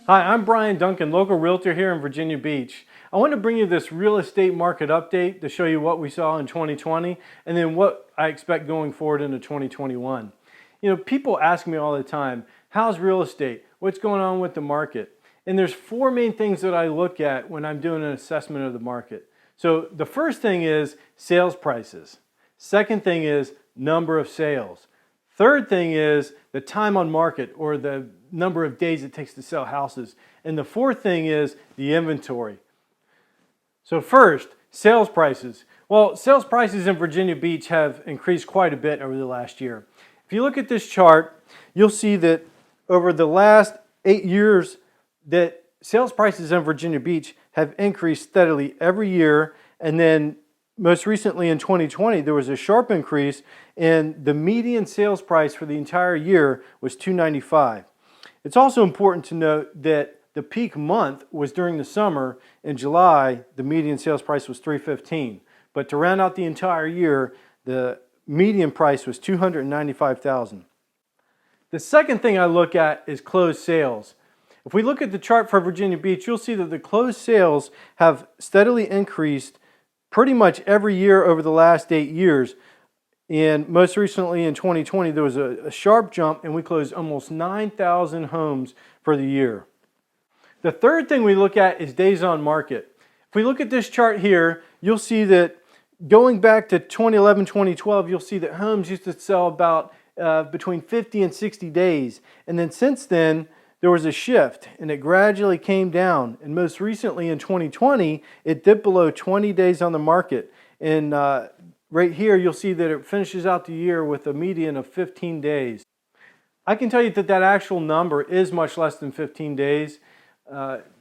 Hi, I'm Duncan, local realtor here in Virginia Beach. I want to bring you this real estate market update to show you what we saw in 2020 and then what I expect going forward into 2021. People ask me all the time, how's real estate? What's going on with the market? And there's four main things that I look at when I'm doing an assessment of the market. So the first thing is sales prices. Second thing is number of sales. Third thing is the time on market, or the number of days it takes to sell houses. And the fourth thing is the inventory. So first, sales prices. Well, sales prices in Virginia Beach have increased quite a bit over the last year. If you look at this chart, you'll see that over the last 8 years that sales prices in Virginia Beach have increased steadily every year, and then most recently in 2020, there was a sharp increase, and the median sales price for the entire year was $295. It's also important to note that the peak month was during the summer. In July, the median sales price was $315. But to round out the entire year, the median price was $295,000. The second thing I look at is closed sales. If we look at the chart for Virginia Beach, you'll see that the closed sales have steadily increased pretty much every year over the last 8 years. And most recently in 2020, there was a sharp jump, and we closed almost 9,000 homes for the year. The third thing we look at is days on market. If we look at this chart here, you'll see that going back to 2011, 2012, you'll see that homes used to sell about between 50 and 60 days. And then since then, there was a shift, and it gradually came down. And most recently in 2020, it dipped below 20 days on the market. And right here, you'll see that it finishes out the year with a median of 15 days. I can tell you that that actual number is much less than 15 days.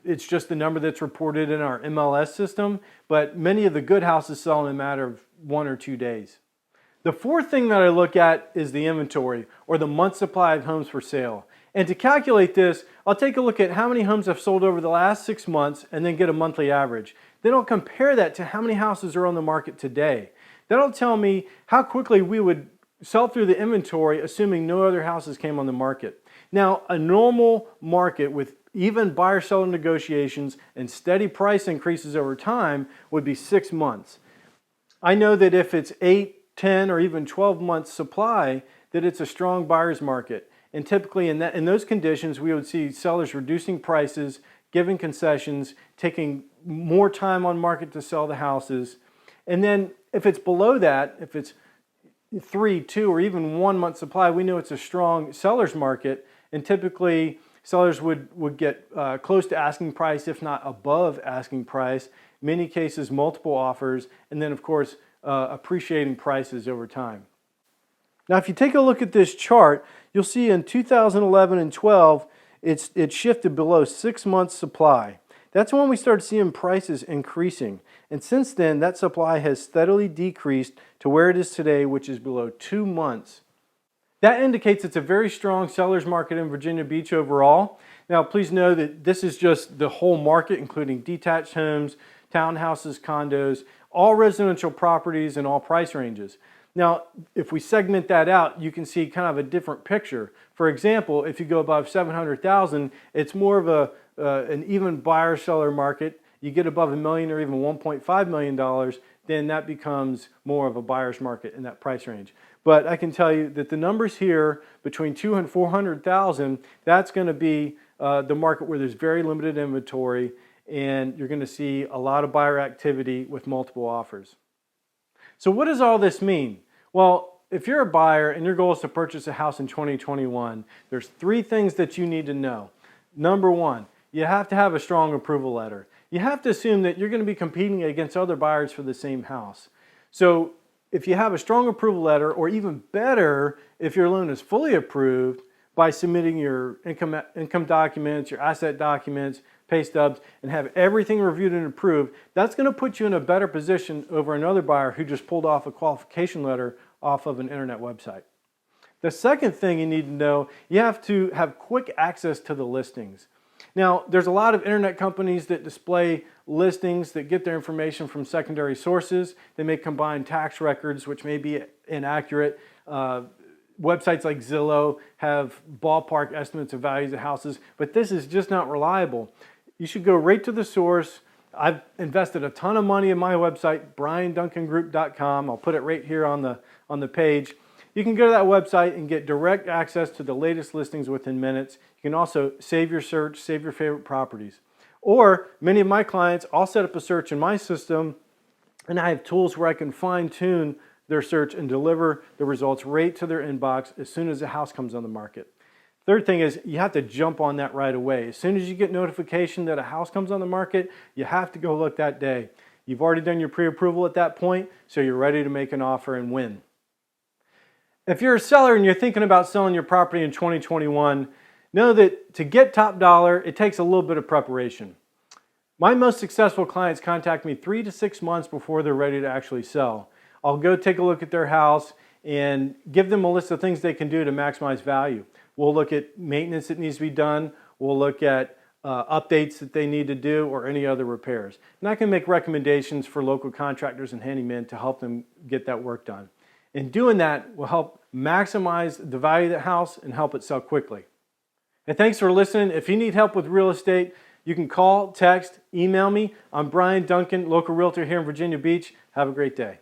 It's just the number that's reported in our MLS system, but many of the good houses sell in a matter of 1 or 2 days. The fourth thing that I look at is the inventory, or the month supply of homes for sale. And to calculate this, I'll take a look at how many homes have sold over the last 6 months and then get a monthly average. Then I'll compare that to how many houses are on the market today. That'll tell me how quickly we would sell through the inventory, assuming no other houses came on the market. Now, a normal market with even buyer-seller negotiations and steady price increases over time would be 6 months. I know that if it's 8, 10, or even 12 months supply, that it's a strong buyer's market. And typically in those conditions, we would see sellers reducing prices, giving concessions, taking more time on market to sell the houses. And then if it's below that, if it's 3, 2, or even 1 month supply, we know it's a strong seller's market. And typically sellers would get close to asking price, if not above asking price. In many cases, multiple offers, and then of course, appreciating prices over time. Now, if you take a look at this chart, you'll see in 2011 and 12, it shifted below 6 months supply. That's when we started seeing prices increasing. And since then, that supply has steadily decreased to where it is today, which is below 2 months. That indicates it's a very strong seller's market in Virginia Beach overall. Now, please know that this is just the whole market, including detached homes, townhouses, condos, all residential properties, and all price ranges. Now, if we segment that out, you can see kind of a different picture. For example, if you go above 700,000, it's more of an even buyer-seller market. You get above $1 million or even $1.5 million, then that becomes more of a buyer's market in that price range. But I can tell you that the numbers here between 200,000 and 400,000, that's going to be the market where there's very limited inventory, and you're going to see a lot of buyer activity with multiple offers. So what does all this mean? Well, if you're a buyer and your goal is to purchase a house in 2021, there's 3 things that you need to know. Number 1, you have to have a strong approval letter. You have to assume that you're going to be competing against other buyers for the same house. So if you have a strong approval letter, or even better, if your loan is fully approved by submitting your income documents, your asset documents, pay stubs, and have everything reviewed and approved, that's going to put you in a better position over another buyer who just pulled off a qualification letter off of an internet website. The second thing you need to know, you have to have quick access to the listings. Now, there's a lot of internet companies that display listings that get their information from secondary sources. They may combine tax records, which may be inaccurate. Websites like Zillow have ballpark estimates of values of houses, but this is just not reliable. You should go right to the source. I've invested a ton of money in my website, brianduncangroup.com. I'll put it right here on the page. You can go to that website and get direct access to the latest listings within minutes. You can also save your search, save your favorite properties. Or many of my clients, I'll set up a search in my system and I have tools where I can fine tune their search and deliver the results right to their inbox as soon as the house comes on the market. Third thing is you have to jump on that right away. As soon as you get notification that a house comes on the market, you have to go look that day. You've already done your pre-approval at that point, so you're ready to make an offer and win. If you're a seller and you're thinking about selling your property in 2021, know that to get top dollar, it takes a little bit of preparation. My most successful clients contact me 3 to 6 months before they're ready to actually sell. I'll go take a look at their house and give them a list of things they can do to maximize value. We'll look at maintenance that needs to be done. We'll look at updates that they need to do or any other repairs. And I can make recommendations for local contractors and handymen to help them get that work done. And doing that will help maximize the value of the house and help it sell quickly. And thanks for listening. If you need help with real estate, you can call, text, email me. I'm Brian Duncan, local realtor here in Virginia Beach. Have a great day.